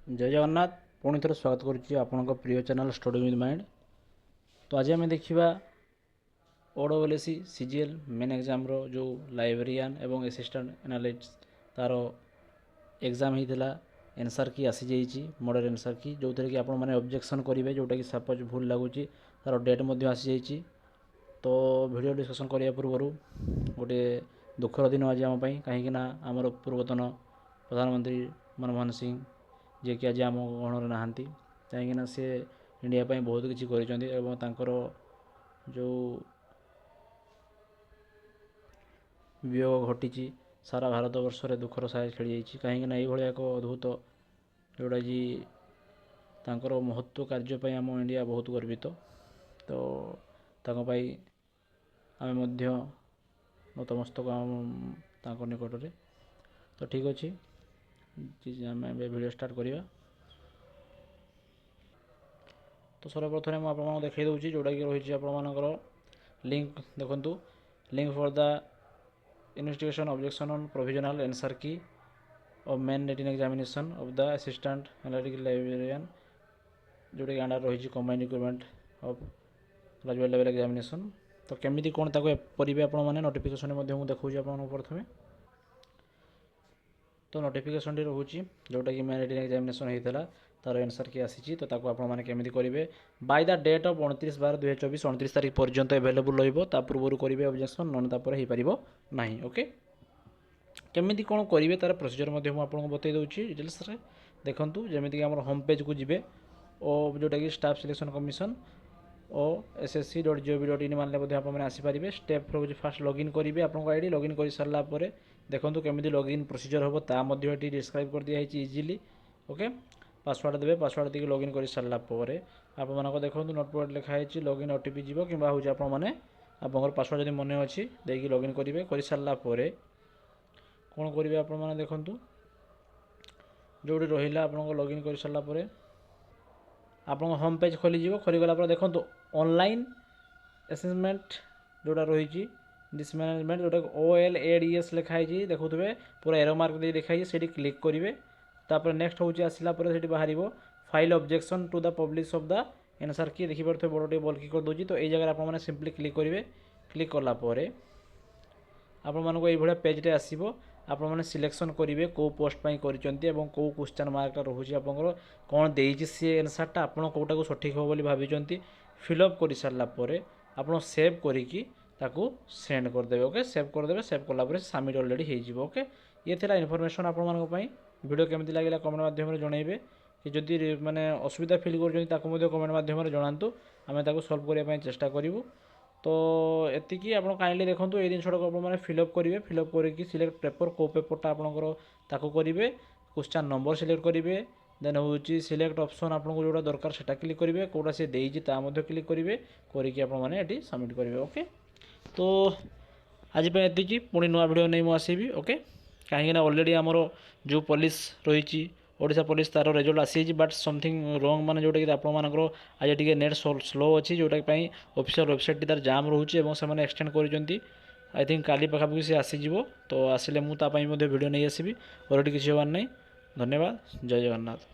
जय जगन्नाथ पुणी थोड़े स्वागत करुच्ची आपणक प्रिय चैनल स्टडी विथ माइंड। तो आज आम देखा ओडब्ल्यूएससी सीजीएल मेन एग्जाम रो जो लाइब्रेरियन एवं असिस्टेंट एनालिस्ट तार एग्जाम होता एनसर की आसी जाइए मॉडल एनसर की जो थे कि आपण मैंने ऑब्जेक्शन करेंगे जोटा कि सपोज भूल लगुच तार डेट आसी जाइए। तो वीडियो डिस्कशन करने पूर्व गोटे दुखर दिन आज आम कहीं आमर पूर्वतन प्रधानमंत्री मनमोहन सिंह जे कि आज आम गणर नहांती कहीं सी इंडिया बहुत किसी कर जो वियोग घटी सारा भारत वर्ष में दुखर साय खेली कहीं ये एक अद्भुत जोटा कि तांकर महत्व कार्यपाई आम इंडिया बहुत गर्वित। तो ताकपाई आम नतमस्तक निकट में। तो ठीक अच्छे आम वीडियो स्टार्ट करवा। तो सर्वप्रथम मुझे आपको देखा दूसरी जोटा कि रही आपर लिंक देखु link for the investigation objection on provisional answer key of main written examination of the assistant analytical librarian जोटा कि अंडर रही combined requirement of graduate level examination. तो केमी कौन ताको करेंगे आपण मैंने नोटिफिकेशन मुझे देखा आपको प्रथम। तो नोटिफिकेशन टी रोचे जोटा कि मेन रिटन एग्जामिनेशन होता तार आंसर की आसी। तो आपने केमी करेंगे बाय द डेट ऑफ 29/12/2024 29 तारीख पर्यंत एवेलेबल रहा पूर्व करेंगे ऑब्जेक्शन नन हो पार ना। ओके केमी कौन करेंगे तार प्रोसीजर आपको बतई दूसरी डिटेल्स देखूँ जमीक आम होम पेज को जी ओ जोटा कि स्टाफ सिलेक्शन कमिशन ओ ssc.gov.in मानले आपने आसीपारे। स्टेप रोज फास्ट लॉगिन करेंगे आपको आईडी लॉगिन कर सारापर देखो केमी लॉगिन प्रोसीजर हम ताकि डिस्क्राइब कर दिखाई इजिली। ओके पासवर्ड देवे पासवर्ड देके लॉगिन कर सारापर आप देखो नोटपैड लिखाई लॉगिन ओटीपी जीव कि आपने आपंकर पासवर्ड जब मन अच्छी देकी लॉगिन करेंगे कर सारापर कौन करेंगे आपने देखूँ जो रहा आप लॉगिन कर सारापर आप होम पेज खोलीज खोलीगला देखो ऑनलाइन असेसमेंट जोटा रही डिस मैनेजमेंट जोटा OLADS लिखाई देखुए पूरा एरो मार्क दे दिखाई से क्लिक करेंगे। तापर नेक्स्ट हूँ आसला बाहर file objection to the publish of the answer की देखिए बड़ टे बल्कि कर दूसरी। तो ये जगह आपने सिंपली क्लिक करेंगे क्लिक कलापर आपको ये पेज्रे आसो आपने सिलेक्शन करेंगे कौ पोस्ट कौ क्वेश्चन मार्कटा रोचे आप कौन देती सी आंसरटा आप कौटा सठिक हो भाई फिलअप कर सारापर आप सेव करके सेंड करदे। ओके सेव करदे सेव कलापर सबमिट अलरेडी हो। ओके ये थी इनफॉरमेशन आपंपाई वीडियो केमती लगे कमेंट मध्यम जनइबे कि जदि मैंने असुविधा फिल कर कमेंट मध्यम जनातु आम सल्व करने चेष्टा करूँ। तो एतिकी आप काइंडली देखो ये जिनसा आपने फिलअप करेंगे फिलअप करके सिलेक्ट पेपर को पेपरटा आपंकर ताको करेंगे क्वेश्चन नंबर सिलेक्ट करेंगे देन हूँ सिलेक्ट ऑप्शन आपको जोड़ा दरकार से क्लिक करेंगे कौटा सी देती क्लिक करेंगे करके आपने सबमिट करेंगे। ओके तो आज एति पुणी नुआ वीडियो नहीं मुझे आसबि। ओके कहीं ऑलरेडी आमर जो पुलिस रही ओडिशा पुलिस तार रिजल्ट आसी बट समथिंग रंग माने जोटा कि आपर आज टी नेट स्लो अच्छी जोटा ऑफिशियल वेबसाइट तार जाम रोचे से एक्सटेंड कर आई थिंक काली पाखापाखि सी आसीज। तो आसिले मुझे वीडियो नहीं आसबि और किसी होवार नहीं। धन्यवाद जय जगन्नाथ।